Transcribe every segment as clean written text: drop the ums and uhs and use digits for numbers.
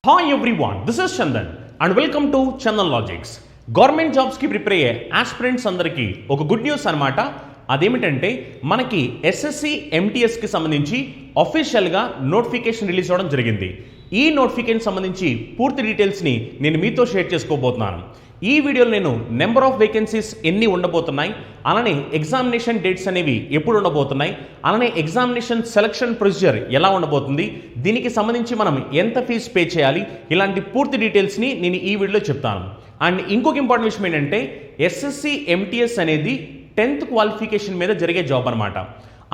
Hi everyone, this is Chandan and welcome to Chandan Logics. Government జాబ్స్కి prepare అయ్యే aspirants అందరికీ ఒక good news అనమాట. అదేమిటంటే మనకి ఎస్ఎస్సి ఎంటీఎస్కి సంబంధించి అఫీషియల్గా నోటిఫికేషన్ రిలీజ్ అవ్వడం జరిగింది. ఈ నోటిఫికేషన్ సంబంధించి పూర్తి డీటెయిల్స్ని నేను మీతో షేర్ చేసుకోబోతున్నాను. ఈ వీడియోలో నేను నెంబర్ ఆఫ్ వేకెన్సీస్ ఎన్ని ఉండబోతున్నాయి, అలానే ఎగ్జామినేషన్ డేట్స్ అనేవి ఎప్పుడు ఉండబోతున్నాయి, అలానే ఎగ్జామినేషన్ సెలక్షన్ ప్రొసీజర్ ఎలా ఉండబోతుంది, దీనికి సంబంధించి మనం ఎంత ఫీజు పే చేయాలి, ఇలాంటి పూర్తి డీటెయిల్స్ని నేను ఈ వీడియోలో చెప్తాను. అండ్ ఇంకొక ఇంపార్టెంట్ విషయం ఏంటంటే ఎస్ఎస్సి ఎంటీఎస్ అనేది 10th క్వాలిఫికేషన్ మీద జరిగే జాబ్ అనమాట.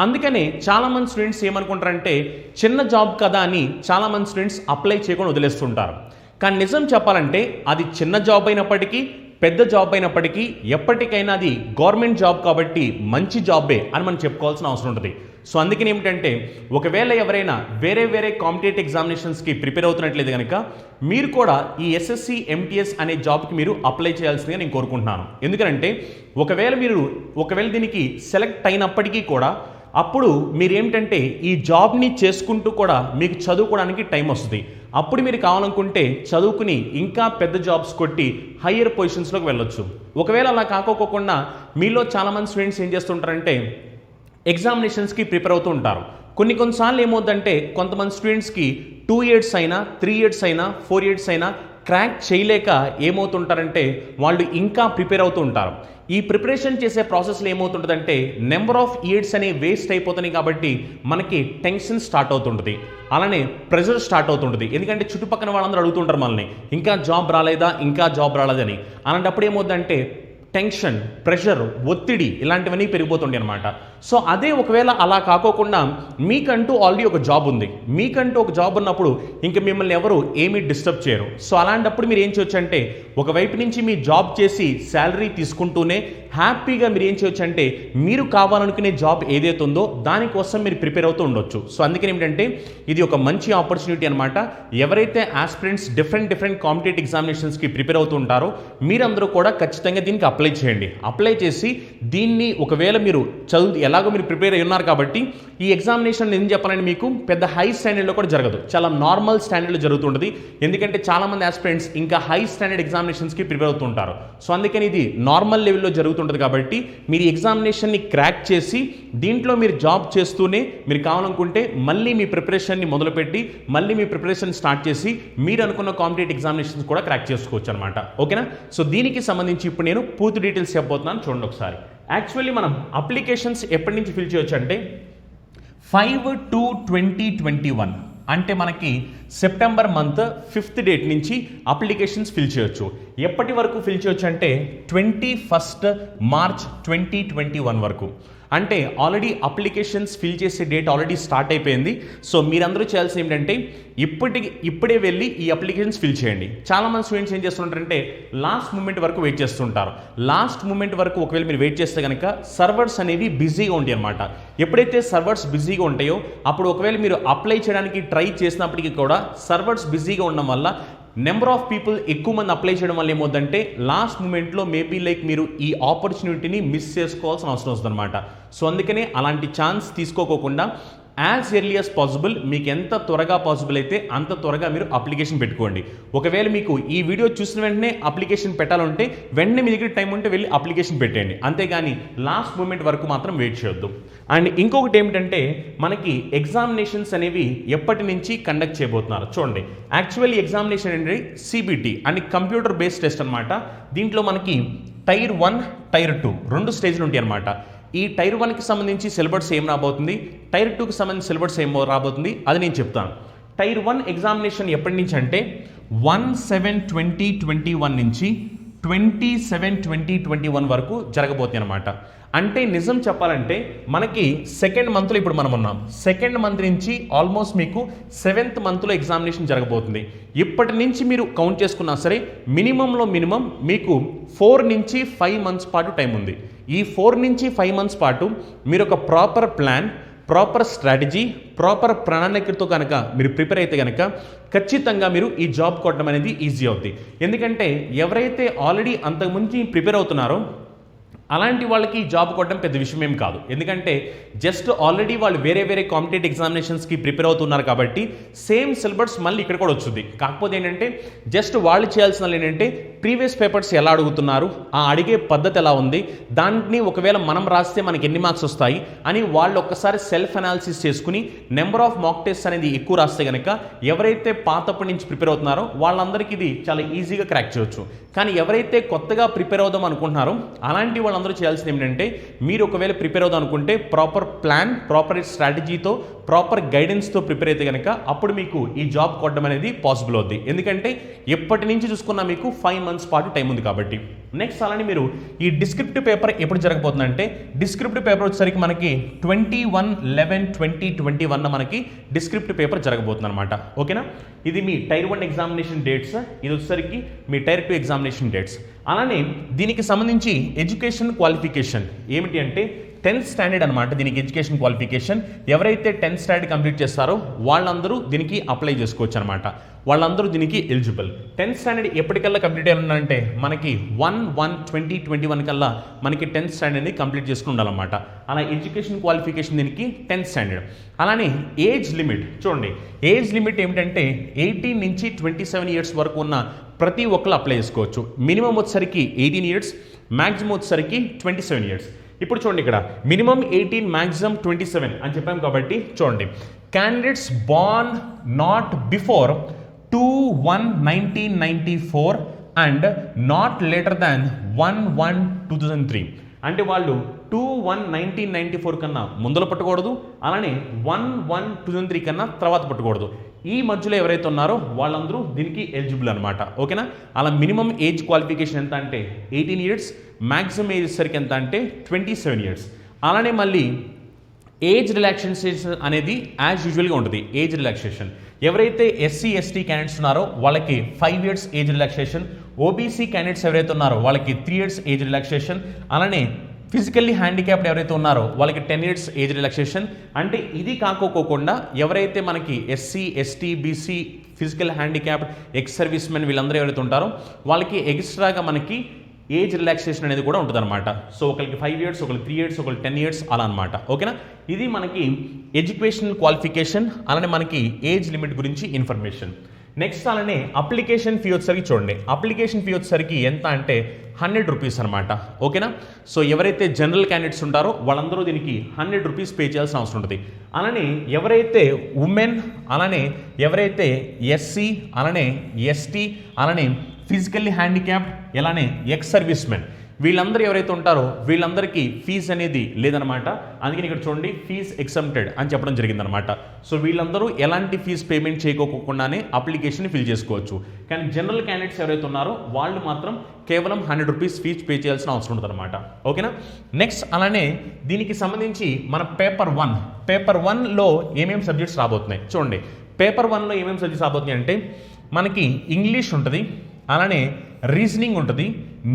అందుకనే చాలామంది స్టూడెంట్స్ ఏమనుకుంటారంటే చిన్న జాబ్ కదా అని చాలామంది స్టూడెంట్స్ అప్లై చేయకుండా వదిలేస్తుంటారు. కానీ నిజం చెప్పాలంటే అది చిన్న జాబ్ అయినప్పటికీ పెద్ద జాబ్ అయినప్పటికీ ఎప్పటికైనా అది గవర్నమెంట్ జాబ్ కాబట్టి మంచి జాబే అని మనం చెప్పుకోవాల్సిన అవసరం ఉంటుంది. సో అందుకని ఏమిటంటే ఒకవేళ ఎవరైనా వేరే కాంపిటేటివ్ ఎగ్జామినేషన్స్కి ప్రిపేర్ అవుతున్నట్లేదు కనుక మీరు కూడా ఈ ఎస్ఎస్సి ఎంటీఎస్ అనే జాబ్కి మీరు అప్లై చేయాల్సిందిగా నేను కోరుకుంటున్నాను. ఎందుకంటే ఒకవేళ దీనికి సెలెక్ట్ అయినప్పటికీ కూడా అప్పుడు మీరేమిటంటే ఈ జాబ్ని చేసుకుంటూ కూడా మీకు చదువుకోవడానికి టైం వస్తుంది. అప్పుడు మీరు కావాలనుకుంటే చదువుకుని ఇంకా పెద్ద జాబ్స్ కొట్టి హయ్యర్ పొజిషన్స్లోకి వెళ్ళొచ్చు. ఒకవేళ అలా కాకోకుండా మీలో చాలామంది స్టూడెంట్స్ ఏం చేస్తుంటారంటే ఎగ్జామినేషన్స్కి ప్రిపేర్ అవుతూ ఉంటారు. కొన్నిసార్లు ఏమవుతుందంటే కొంతమంది స్టూడెంట్స్కి 2 years అయినా 3 years అయినా 4 years అయినా క్రాక్ చేయలేక ఏమవుతుంటారంటే వాళ్ళు ఇంకా ప్రిపేర్ అవుతూ ఉంటారు. ఈ ప్రిపరేషన్ చేసే ప్రాసెస్లో ఏమవుతుంటుందంటే నెంబర్ ఆఫ్ ఇయర్స్ అనేవి వేస్ట్ అయిపోతున్నాయి కాబట్టి మనకి టెన్షన్ స్టార్ట్ అవుతుంటుంది, అలానే ప్రెషర్ స్టార్ట్ అవుతుంటుంది. ఎందుకంటే చుట్టుపక్కల వాళ్ళందరూ అడుగుతుంటారు మనల్ని ఇంకా జాబ్ రాలేదని. అలాంటప్పుడు ఏమవుతుందంటే టెన్షన్, ప్రెషర్, ఒత్తిడి ఇలాంటివన్నీ పెరిగిపోతుండే అనమాట. సో అదే ఒకవేళ అలా కాకోకుండా మీకంటూ ఆల్రెడీ ఒక జాబ్ ఉంది, మీకంటూ ఒక జాబ్ ఉన్నప్పుడు ఇంక మిమ్మల్ని ఎవరు ఏమీ డిస్టర్బ్ చేయరు. సో అలాంటప్పుడు మీరు ఏం చేయొచ్చు అంటే ఒకవైపు నుంచి మీ జాబ్ చేసి శాలరీ తీసుకుంటూనే హ్యాపీగా మీరు ఏం చేయొచ్చు అంటే మీరు కావాలనుకునే జాబ్ ఏదైతే ఉందో దానికోసం మీరు ప్రిపేర్ అవుతూ ఉండొచ్చు. సో అందుకని ఏమిటంటే ఇది ఒక మంచి ఆపర్చునిటీ అనమాట. ఎవరైతే ఆస్పిరెంట్స్ డిఫరెంట్ కాంపిటేటివ్ ఎగ్జామినేషన్స్కి ప్రిపేర్ అవుతూ ఉంటారో మీరందరూ కూడా ఖచ్చితంగా దీనికి అప్లై చేయండి. అప్లై చేసి దీన్ని ఒకవేళ మీరు ఎలాగో మీరు ప్రిపేర్ అయి ఉన్నారు కాబట్టి ఈ ఎగ్జామినేషన్ ఏం చెప్పాలంటే మీకు పెద్ద హై స్టాండర్డ్లో కూడా జరగదు, చాలా నార్మల్ స్టాండర్డ్లో జరుగుతుంటుంది. ఎందుకంటే చాలామంది ఆస్పిరెంట్స్ ఇంకా హై స్టాండర్డ్ ఎగ్జామినేషన్స్కి ప్రిపేర్ అవుతుంటారు. సో అందుకని ఇది నార్మల్ లెవెల్లో జరుగుతుంటుంది కాబట్టి మీరు ఎగ్జామినేషన్ని క్రాక్ చేసి దీంట్లో మీరు జాబ్ చేస్తూనే మీరు కావాలనుకుంటే మళ్ళీ మీ ప్రిపరేషన్ని మొదలుపెట్టి మళ్ళీ మీ ప్రిపరేషన్ స్టార్ట్ చేసి మీరు అనుకున్న కాంపిటేటివ్ ఎగ్జామినేషన్స్ కూడా క్రాక్ చేసుకోవచ్చు అనమాట. ఓకేనా? సో దీనికి సంబంధించి ఇప్పుడు నేను పూర్తి డీటెయిల్స్ చెప్పబోతున్నాను, చూడండి ఒకసారి. యాక్చువల్లీ మనం అప్లికేషన్స్ ఎప్పటి నుంచి ఫిల్ చేయొచ్చు అంటే 5/2/2021 అంటే మనకి సెప్టెంబర్ మంత్ 5th డేట్ నుంచి అప్లికేషన్స్ ఫిల్ చేయొచ్చు. ఎప్పటి వరకు ఫిల్ చేయొచ్చు అంటే 21st March 2021 వరకు. అంటే ఆల్రెడీ అప్లికేషన్స్ ఫిల్ చేసే డేట్ ఆల్రెడీ స్టార్ట్ అయిపోయింది. సో మీరందరూ చేయాల్సింది ఏంటంటే ఇప్పుడే వెళ్ళి ఈ అప్లికేషన్స్ ఫిల్ చేయండి. చాలామంది స్టూడెంట్స్ ఏం చేస్తుంటారంటే లాస్ట్ మూమెంట్ వరకు వెయిట్ చేస్తుంటారు. లాస్ట్ మూమెంట్ వరకు ఒకవేళ మీరు వెయిట్ చేస్తే కనుక సర్వర్స్ అనేవి బిజీగా ఉంటాయి అనమాట. ఎప్పుడైతే సర్వర్స్ బిజీగా ఉంటాయో అప్పుడు ఒకవేళ మీరు అప్లై చేయడానికి ట్రై చేసినప్పటికీ కూడా సర్వర్స్ బిజీగా ఉండడం వల్ల నెంబర్ ఆఫ్ పీపుల్ ఎక్కువ మంది అప్లై చేయడం వల్ల ఏమవుతుందంటే లాస్ట్ మూమెంట్లో మేబీ మీరు ఈ ఆపర్చునిటీని మిస్ చేసుకోవాల్సిన అవసరం వస్తుంది అనమాట. సో అందుకనే అలాంటి ఛాన్స్ తీసుకోకుండా యాజ్ ఎర్లీ యాజ్ పాసిబుల్ మీకు ఎంత త్వరగా పాసిబుల్ అయితే అంత త్వరగా మీరు అప్లికేషన్ పెట్టుకోండి. ఒకవేళ మీకు ఈ వీడియో చూసిన వెంటనే అప్లికేషన్ పెట్టాలంటే వెంటనే మీ దగ్గర టైం ఉంటే వెళ్ళి అప్లికేషన్ పెట్టండి, అంతేగాని లాస్ట్ మూమెంట్ వరకు మాత్రం వెయిట్ చేయొద్దు. అండ్ ఇంకొకటి ఏమిటంటే మనకి ఎగ్జామినేషన్స్ అనేవి ఎప్పటి నుంచి కండక్ట్ చేయబోతున్నారు చూడండి. యాక్చువల్లీ ఎగ్జామినేషన్ అంటే సిబిటి అని కంప్యూటర్ బేస్డ్ టెస్ట్ అనమాట. దీంట్లో మనకి Tier 1, Tier 2 2 స్టేజ్లు ఉంటాయి అనమాట. ఈ Tier 1కి సంబంధించి సిలబస్ ఏం రాబోతుంది, Tier 2కి సంబంధించి సిలబస్ ఏం రాబోతుంది అది నేను చెప్తాను. Tier 1 ఎగ్జామినేషన్ ఎప్పటి నుంచి అంటే 1/7/2021 నుంచి 27/2021 వరకు జరగబోతుంది అనమాట. అంటే నిజం చెప్పాలంటే మనకి సెకండ్ మంత్లో ఇప్పుడు మనం ఉన్నాం. సెకండ్ మంత్ నుంచి ఆల్మోస్ట్ మీకు 7th మంత్లో ఎగ్జామినేషన్ జరగబోతుంది. ఇప్పటి నుంచి మీరు కౌంట్ చేసుకున్నా సరే మినిమంలో మీకు 4 నుంచి 5 months పాటు టైం ఉంది. ఈ 4 నుంచి 5 months పాటు మీరు ఒక proper plan, proper strategy, proper ప్రణాళికతో కనుక మీరు ప్రిపేర్ అయితే కనుక ఖచ్చితంగా మీరు ఈ జాబ్ కొట్టడం అనేది ఈజీ అవుతుంది. ఎందుకంటే ఎవరైతే ఆల్రెడీ అంతకుముందు ప్రిపేర్ అవుతున్నారో అలాంటి వాళ్ళకి జాబ్ కొట్టడం పెద్ద విషయం ఏం కాదు. ఎందుకంటే జస్ట్ ఆల్రెడీ వాళ్ళు వేరే వేరే కాంపిటేటివ్ ఎగ్జామినేషన్స్కి ప్రిపేర్ అవుతున్నారు కాబట్టి సేమ్ సిలబస్ మళ్ళీ ఇక్కడ కూడా వచ్చింది. కాకపోతే ఏంటంటే జస్ట్ వాళ్ళు చేయాల్సిన ఏంటంటే ప్రీవియస్ పేపర్స్ ఎలా అడుగుతున్నారు, ఆ అడిగే పద్ధతి ఎలా ఉంది, దాన్ని ఒకవేళ మనం రాస్తే మనకి ఎన్ని మార్క్స్ వస్తాయి అని వాళ్ళు ఒక్కసారి సెల్ఫ్ అనాలిసిస్ చేసుకుని నెంబర్ ఆఫ్ మాక్ టెస్ట్ అనేది ఎక్కువ రాస్తే కనుక ఎవరైతే పాతప్పటి నుంచి ప్రిపేర్ అవుతున్నారో వాళ్ళందరికీ ఇది చాలా ఈజీగా క్రాక్ చేయొచ్చు. కానీ ఎవరైతే కొత్తగా ప్రిపేర్ అవుదాం అనుకుంటున్నారో అలాంటి వాళ్ళందరూ చేయాల్సింది ఏంటంటే మీరు ఒకవేళ ప్రిపేర్ అవుదాం అనుకుంటే ప్రాపర్ ప్లాన్, ప్రాపర్ స్ట్రాటజీతో, ప్రాపర్ గైడెన్స్తో ప్రిపేర్ అయితే కనుక అప్పుడు మీకు ఈ జాబ్ కొట్టడం అనేది పాసిబుల్ అవుద్ది. ఎందుకంటే ఎప్పటి నుంచి చూసుకున్నా మీకు 5 months పాటు టైం ఉంది కాబట్టి. నెక్స్ట్ అలానే మీరు ఈ డిస్క్రిప్టివ్ పేపర్ ఎప్పుడు జరగబోతుందంటే డిస్క్రిప్టివ్ పేపర్ వచ్చేసరికి మనకి 21/11/2021 మనకి డిస్క్రిప్టివ్ పేపర్ జరగబోతుంది అనమాట. ఓకేనా, ఇది మీ టైర్ 1 ఎగ్జామినేషన్ డేట్స్, ఇది వచ్చేసరికి మీ టైర్ 2 ఎగ్జామినేషన్ డేట్స్. అలానే దీనికి సంబంధించి ఎడ్యుకేషన్ క్వాలిఫికేషన్ ఏమిటి అంటే 10th స్టాండర్డ్ అనమాట. దీనికి ఎడ్యుకేషన్ క్వాలిఫికేషన్ ఎవరైతే 10th స్టాండర్డ్ కంప్లీట్ చేస్తారో వాళ్ళందరూ దీనికి అప్లై చేసుకోవచ్చు అనమాట. వాళ్ళందరూ దీనికి ఎలిజిబుల్. 10th స్టాండర్డ్ ఎప్పటికల్లా కంప్లీట్ అయ్యారంటే మనకి 1/1/2021 కల్లా మనకి 10th స్టాండర్డ్ని కంప్లీట్ చేసుకుని ఉండాలన్నమాట. అలా ఎడ్యుకేషన్ క్వాలిఫికేషన్ దీనికి 10th స్టాండర్డ్. అలానే ఏజ్ లిమిట్ చూడండి, ఏజ్ లిమిట్ ఏమిటంటే 18 నుంచి 27 years వరకు ఉన్న ప్రతి ఒక్కరు అప్లై చేసుకోవచ్చు. మినిమం వచ్చేసరికి 18 years, మ్యాక్సిమం వచ్చేసరికి 27 years. ఇప్పుడు చూడండి, ఇక్కడ మినిమం 18, మ్యాక్సిమం 27 అని చెప్పాం కాబట్టి చూడండి, candidates born not before 2/1/1994 and not later than 1/1/2003. అంటే వాళ్ళు 2/1/1994 కన్నా ముందర పట్టకూడదు, అలానే 1/1/2003 కన్నా తర్వాత పట్టకూడదు. ఈ మధ్యలో ఎవరైతే ఉన్నారో వాళ్ళందరూ దీనికి ఎలిజిబుల్ అనమాట. ఓకేనా, అలా మినిమం ఏజ్ క్వాలిఫికేషన్ ఎంత అంటే 18 years, మ్యాక్సిమం ఏజ్ సరికి ఎంత అంటే 27 years. అలానే మళ్ళీ ఏజ్ రిలాక్సేషన్ అనేది యాజ్ యూజువల్గా ఉంటుంది. ఏజ్ రిలాక్సేషన్ ఎవరైతే SC ST క్యాండిడేట్స్ ఉన్నారో వాళ్ళకి 5 years age relaxation, OBC candidates ఎవరైతే ఉన్నారో వాళ్ళకి 3 years ఏజ్ రిలాక్సేషన్, అలానే ఫిజికల్లీ హ్యాండిక్యాప్డ్ ఎవరైతే ఉన్నారో వాళ్ళకి 10 years ఏజ్ రిలాక్సేషన్. అంటే ఇది కాకోకుండా ఎవరైతే మనకి SC ST BC physical handicapped ex service men వీళ్ళందరూ ఎవరైతే ఉంటారో వాళ్ళకి ఎక్స్ట్రాగా మనకి ఏజ్ రిలాక్సేషన్ అనేది కూడా ఉంటుంది అనమాట. సో ఒకరికి 5 years, ఒకరికి 3 years, ఒకరికి 10 years అలా అనమాట. ఓకేనా, ఇది మనకి ఎడ్యుకేషనల్ క్వాలిఫికేషన్, అలానే మనకి ఏజ్ లిమిట్ గురించి ఇన్ఫర్మేషన్. నెక్స్ట్ అలానే అప్లికేషన్ ఫీ వచ్చేసరికి చూడండి, అప్లికేషన్ ఫీ వచ్చేసరికి ఎంత అంటే 100 rupees అనమాట. ఓకేనా, సో ఎవరైతే జనరల్ క్యాండిడేట్స్ ఉంటారో వాళ్ళందరూ దీనికి 100 rupees పే చేయాల్సిన అవసరం ఉంటుంది. అలానే ఎవరైతే ఉమెన్, అలానే ఎవరైతే SC, అలానే ST, అలానే ఫిజికల్లీ హ్యాండిక్యాప్డ్, అలానే ఎక్స్ సర్వీస్ మెన్ వీళ్ళందరూ ఎవరైతే ఉంటారో వీళ్ళందరికీ ఫీజు అనేది లేదనమాట. అందుకని ఇక్కడ చూడండి ఫీజ్ ఎక్సెంప్టెడ్ అని చెప్పడం జరిగిందనమాట. సో వీళ్ళందరూ ఎలాంటి ఫీజు పేమెంట్ చేయకోకుండానే అప్లికేషన్ ఫిల్ చేసుకోవచ్చు. కానీ జనరల్ క్యాండిడేట్స్ ఎవరైతే ఉన్నారో వాళ్ళు మాత్రం కేవలం 100 rupees ఫీజు పే చేయాల్సిన అవసరం ఉంటుంది అనమాట. ఓకేనా, నెక్స్ట్ అలానే దీనికి సంబంధించి మన పేపర్ 1లో ఏమేమి సబ్జెక్ట్స్ రాబోతున్నాయి చూడండి. పేపర్ 1లో ఏమేమి సబ్జెక్ట్స్ రాబోతున్నాయి అంటే మనకి ఇంగ్లీష్ ఉంటుంది, అలానే రీజనింగ్ ఉంటుంది,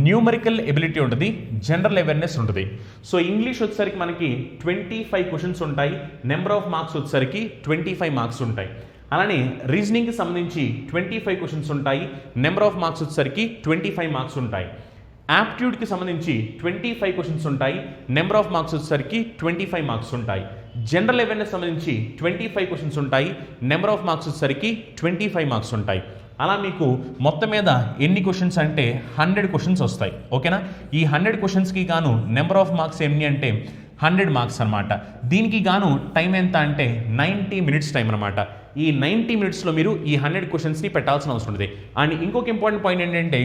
న్యూమరికల్ ఎబిలిటీ ఉంటుంది, జనరల్ అవేర్నెస్ ఉంటుంది. సో ఇంగ్లీష్ వచ్చేసరికి మనకి 25 questions ఉంటాయి, నెంబర్ ఆఫ్ మార్క్స్ వచ్చేసరికి 25 marks ఉంటాయి. అలానే రీజనింగ్కి సంబంధించి 25 questions ఉంటాయి, నెంబర్ ఆఫ్ మార్క్స్ వచ్చేసరికి 25 marks ఉంటాయి. యాప్ట్యూడ్కి సంబంధించి 25 questions ఉంటాయి, నెంబర్ ఆఫ్ మార్క్స్ వచ్చేసరికి 25 marks ఉంటాయి. జనరల్ అవేర్నెస్ సంబంధించి 25 questions ఉంటాయి, నెంబర్ ఆఫ్ మార్క్స్ వచ్చేసరికి 25 marks ఉంటాయి. అలా మీకు మొత్తం మీద ఎన్ని క్వశ్చన్స్ అంటే 100 questions వస్తాయి. ఓకేనా, ఈ 100 questionsకి గాను నెంబర్ ఆఫ్ మార్క్స్ ఎన్ని అంటే 100 marks అనమాట. దీనికి గాను టైం ఎంత అంటే 90 minutes టైం అనమాట. ఈ 90 minutesలో మీరు ఈ 100 questionsని పెట్టాల్సిన అవసరం ఉంది. అండ్ ఇంకొక ఇంపార్టెంట్ పాయింట్ ఏంటంటే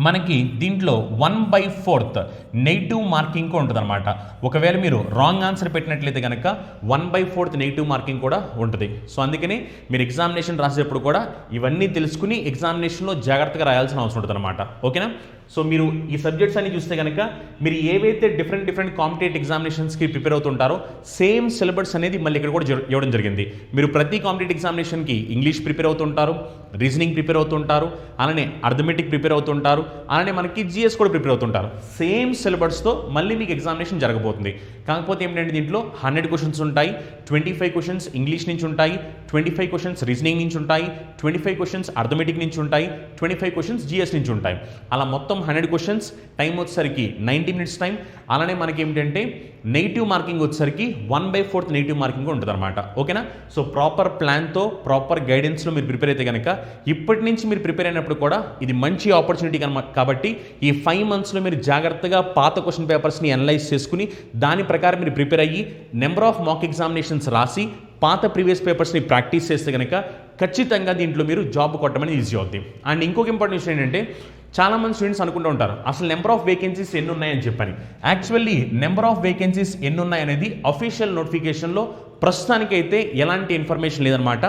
మనకి దీంట్లో 1/4 నెగిటివ్ మార్కింగ్ ఉంటుంది అనమాట. ఒకవేళ మీరు రాంగ్ ఆన్సర్ పెట్టినట్లయితే కనుక 1/4 నెగిటివ్ మార్కింగ్ కూడా ఉంటుంది. సో అందుకని మీరు ఎగ్జామినేషన్ రాసేటప్పుడు కూడా ఇవన్నీ తెలుసుకుని ఎగ్జామినేషన్లో జాగ్రత్తగా రాయాల్సిన అవసరం ఉంటుంది అనమాట. ఓకేనా, సో మీరు ఈ సబ్జెక్ట్స్ అన్ని చూస్తే కనుక మీరు ఏవైతే డిఫరెంట్ కాంపిటేటివ్ ఎగ్జామినేషన్స్కి ప్రిపేర్ అవుతుంటారో సేమ్ సిలబస్ అనేది మళ్ళీ ఇక్కడ కూడా ఇవ్వడం జరిగింది. మీరు ప్రతి కాంపిటేటివ్ ఎగ్జామినేషన్కి ఇంగ్లీష్ ప్రిపేర్ అవుతుంటారు, రీజనింగ్ ప్రిపేర్ అవుతుంటారు, అలానే అర్థమెటిక్ ప్రిపేర్ అవుతుంటారు, అలానే మనకి GS కూడా ప్రిపేర్ అవుతుంటారు. సేమ్ సిలబస్తో మళ్ళీ మీకు ఎగ్జామినేషన్ జరగబోతుంది. కాకపోతే ఏంటంటే దీంట్లో 100 questions ఉంటాయి, 25 questions ఇంగ్లీష్ నుంచి ఉంటాయి, 25 questions రీజనింగ్ నుంచి ఉంటాయి, 25 questions అర్థమెటిక్ నుంచి ఉంటాయి, 25 questions GS నుంచి ఉంటాయి. అలా మొత్తం మొత్తం 100 క్వశ్చన్స్, టైం వచ్చేసరికి 90 మినిట్స్ టైం. అలానే మనకి ఏమిటంటే నెగిటివ్ మార్కింగ్ వచ్చేసరికి 1/4 నెగిటివ్ మార్కింగ్ ఉంటుంది అనమాట. ఓకేనా? సో ప్రాపర్ ప్లాన్తో, ప్రాపర్ గైడెన్స్లో మీరు ప్రిపేర్ అయితే కనుక ఇప్పటి నుంచి మీరు ప్రిపేర్ అయినప్పుడు కూడా ఇది మంచి ఆపర్చునిటీ కాబట్టి ఈ 5 మంత్స్లో మీరు జాగ్రత్తగా పాత క్వశ్చన్ పేపర్స్ని అనలైజ్ చేసుకుని దాని ప్రకారం మీరు ప్రిపేర్ అయ్యి నెంబర్ ఆఫ్ మాక్ ఎగ్జామినేషన్స్ రాసి పాత ప్రీవియస్ పేపర్స్ని ప్రాక్టీస్ చేస్తే కనుక ఖచ్చితంగా దీంట్లో మీరు జాబ్ కొట్టమని ఈజీ అవుతుంది. అండ్ ఇంకొక ఇంపార్టెంట్ విషయం ఏంటంటే చాలామంది స్టూడెంట్స్ అనుకుంటూ ఉంటారు అసలు నెంబర్ ఆఫ్ వేకెన్సీస్ ఎన్ని ఉన్నాయని చెప్పని. యాక్చువల్లీ నెంబర్ ఆఫ్ వేకెన్సీస్ ఎన్ని ఉన్నాయనేది అఫీషియల్ నోటిఫికేషన్లో ప్రస్తుతానికైతే ఎలాంటి ఇన్ఫర్మేషన్ లేదనమాట.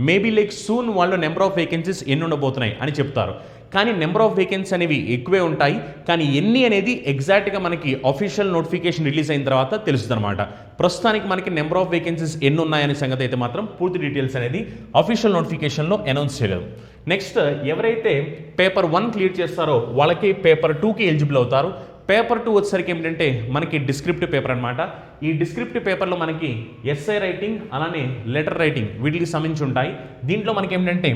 మేబీ లైక్ సూన్ వాళ్ళు నెంబర్ ఆఫ్ వేకెన్సీస్ ఎన్ని ఉండబోతున్నాయి అని చెప్తారు. కానీ నెంబర్ ఆఫ్ వేకెన్సీ అనేవి ఎక్కువే ఉంటాయి. కానీ ఎన్ని అనేది ఎగ్జాక్ట్గా మనకి అఫీషియల్ నోటిఫికేషన్ రిలీజ్ అయిన తర్వాత తెలుస్తుంది అనమాట. ప్రస్తుతానికి మనకి నెంబర్ ఆఫ్ వేకెన్సీస్ ఎన్ని ఉన్నాయనే సంగతి అయితే మాత్రం పూర్తి డీటెయిల్స్ అనేది అఫీషియల్ నోటిఫికేషన్లో అనౌన్స్ చేయలేదు. నెక్స్ట్ ఎవరైతే పేపర్ 1 క్లియర్ చేస్తారో వాళ్ళకి పేపర్ 2కి ఎలిజిబుల్ అవుతారు. పేపర్ 2 వచ్చేసరికి ఏంటంటే మనకి డిస్క్రిప్టివ్ పేపర్ అనమాట. ఈ డిస్క్రిప్టివ్ పేపర్లో మనకి ఎస్ఐ రైటింగ్ అలానే లెటర్ రైటింగ్ వీటికి సంబంధించి ఉంటాయి. దీంట్లో మనకి ఏంటంటే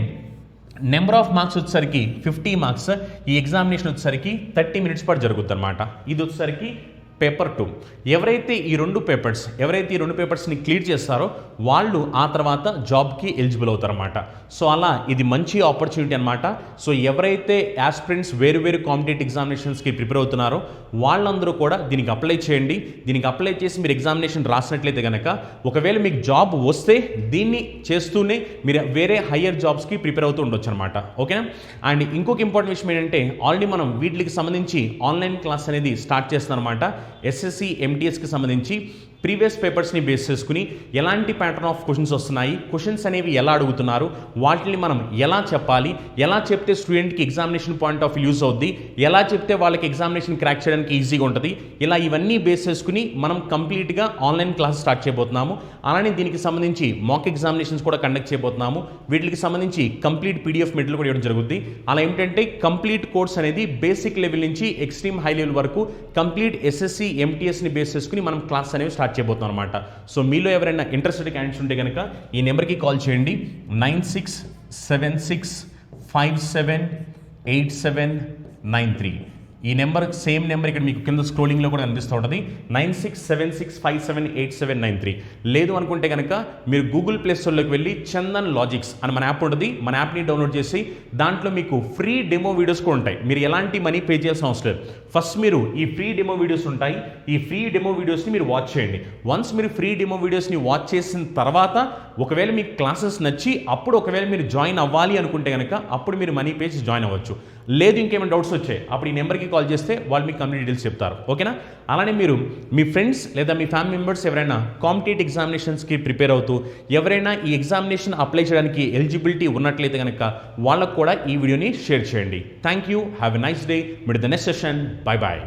నెంబర్ ఆఫ్ మార్క్స్ వచ్చేసరికి 50 మార్క్స్, ఈ ఎగ్జామినేషన్ వచ్చేసరికి 30 మినిట్స్ పాటు జరుగుతుంది అనమాట. ఇది వచ్చేసరికి పేపర్ 2. ఎవరైతే ఈ రెండు పేపర్స్ని క్లియర్ చేస్తారో వాళ్ళు ఆ తర్వాత జాబ్కి ఎలిజిబుల్ అవుతారన్నమాట. సో అలా ఇది మంచి ఆపర్చునిటీ అనమాట. సో ఎవరైతే యాస్పిరెంట్స్ వేరు కాంపిటేటివ్ ఎగ్జామినేషన్స్కి ప్రిపేర్ అవుతున్నారో వాళ్ళందరూ కూడా దీనికి అప్లై చేయండి. దీనికి అప్లై చేసి మీరు ఎగ్జామినేషన్ రాసినట్లయితే కనుక ఒకవేళ మీకు జాబ్ వస్తే దీన్ని చేస్తూనే మీరు వేరే హయ్యర్ జాబ్స్కి ప్రిపేర్ అవుతూ ఉండొచ్చు అనమాట. ఓకేనా? అండ్ ఇంకొక ఇంపార్టెంట్ విషయం ఏంటంటే ఆల్రెడీ మనం వీటికి సంబంధించి ఆన్లైన్ క్లాస్ అనేది స్టార్ట్ చేస్తున్నాం అనమాట. ఎస్ఎస్సి ఎంటీఎస్కి సంబంధించి ప్రీవియస్ పేపర్స్ని బేస్ చేసుకుని ఎలాంటి ప్యాటర్న్ ఆఫ్ క్వశ్చన్స్ వస్తున్నాయి, క్వశ్చన్స్ అనేవి ఎలా అడుగుతున్నారు, వాటిని మనం ఎలా చెప్పాలి, ఎలా చెప్తే స్టూడెంట్కి ఎగ్జామినేషన్ పాయింట్ ఆఫ్ యూజ్ అవుద్ది, ఎలా చెప్తే వాళ్ళకి ఎగ్జామినేషన్ క్రాక్ చేయడానికి ఈజీగా ఉంటుంది, ఇలా ఇవన్నీ బేస్ చేసుకుని మనం కంప్లీట్గా ఆన్లైన్ క్లాస్ స్టార్ట్ చేయబోతున్నాము. అలానే దీనికి సంబంధించి మాక్ ఎగ్జామినేషన్స్ కూడా కండక్ట్ చేయబోతున్నాము. వీటికి సంబంధించి కంప్లీట్ పీడిఎఫ్ మెటీరియల్ కూడా ఇవ్వడం జరుగుతుంది. అలా ఏంటంటే కంప్లీట్ కోర్స్ అనేది బేసిక్ లెవెల్ నుంచి ఎక్స్ట్రీమ్ హై లెవెల్ వరకు కంప్లీట్ ఎస్ఎస్సి ఎంటీఎస్ని బేస్ చేసుకుని మనం క్లాస్ అనేవి స్టార్ట్ చేయబోతున్నాం అనమాట. సో మీలో ఎవరైనా ఇంట్రెస్టెడ్ క్యాండిడేట్స్ ఉంటే కనుక ఈ నెంబర్కి కాల్ చేయండి. 9676578793. ఈ నెంబర్ సేమ్ నెంబర్ ఇక్కడ మీకు కింద స్క్రోలింగ్లో కూడా కనిపిస్తూ ఉంటుంది. 9676578793. లేదు అనుకుంటే కనుక మీరు గూగుల్ ప్లే స్టోర్లోకి వెళ్ళి చందన్ లాజిక్స్ అని మన యాప్ ఉంటుంది. మన యాప్ని డౌన్లోడ్ చేసి దాంట్లో మీకు ఫ్రీ డెమో వీడియోస్ కూడా ఉంటాయి. మీరు ఎలాంటి మనీ పే చేయాల్సిన అవసరం లేదు. ఫస్ట్ మీరు ఈ ఫ్రీ డెమో వీడియోస్ ఉంటాయి, ఈ ఫ్రీ డెమో వీడియోస్ని మీరు వాచ్ చేయండి. వన్స్ మీరు ఫ్రీ డెమో వీడియోస్ని వాచ్ చేసిన తర్వాత ఒకవేళ మీకు క్లాసెస్ నచ్చి అప్పుడు ఒకవేళ మీరు జాయిన్ అవ్వాలి అనుకుంటే కనుక అప్పుడు మీరు మనీ పే చేసి జాయిన్ అవ్వచ్చు. లేదు ఇంకేమైనా డౌట్స్ వచ్చాయి అప్పుడు ఈ నెంబర్కి కాల్ చేస్తే వాళ్ళు మీకు కంప్లీట్ డీటెయిల్స్ చెప్తారు. ఓకేనా? అలానే మీరు మీ ఫ్రెండ్స్ లేదా మీ ఫ్యామిలీ మెంబర్స్ ఎవరైనా కాంపిటేటివ్ ఎగ్జామినేషన్స్కి ప్రిపేర్ అవుతూ ఎవరైనా ఈ ఎగ్జామినేషన్ అప్లై చేయడానికి ఎలిజిబిలిటీ ఉన్నట్లయితే కనుక వాళ్ళకు కూడా ఈ వీడియోని షేర్ చేయండి. Thank you. Have a nice day. Meet the next session. Bye bye.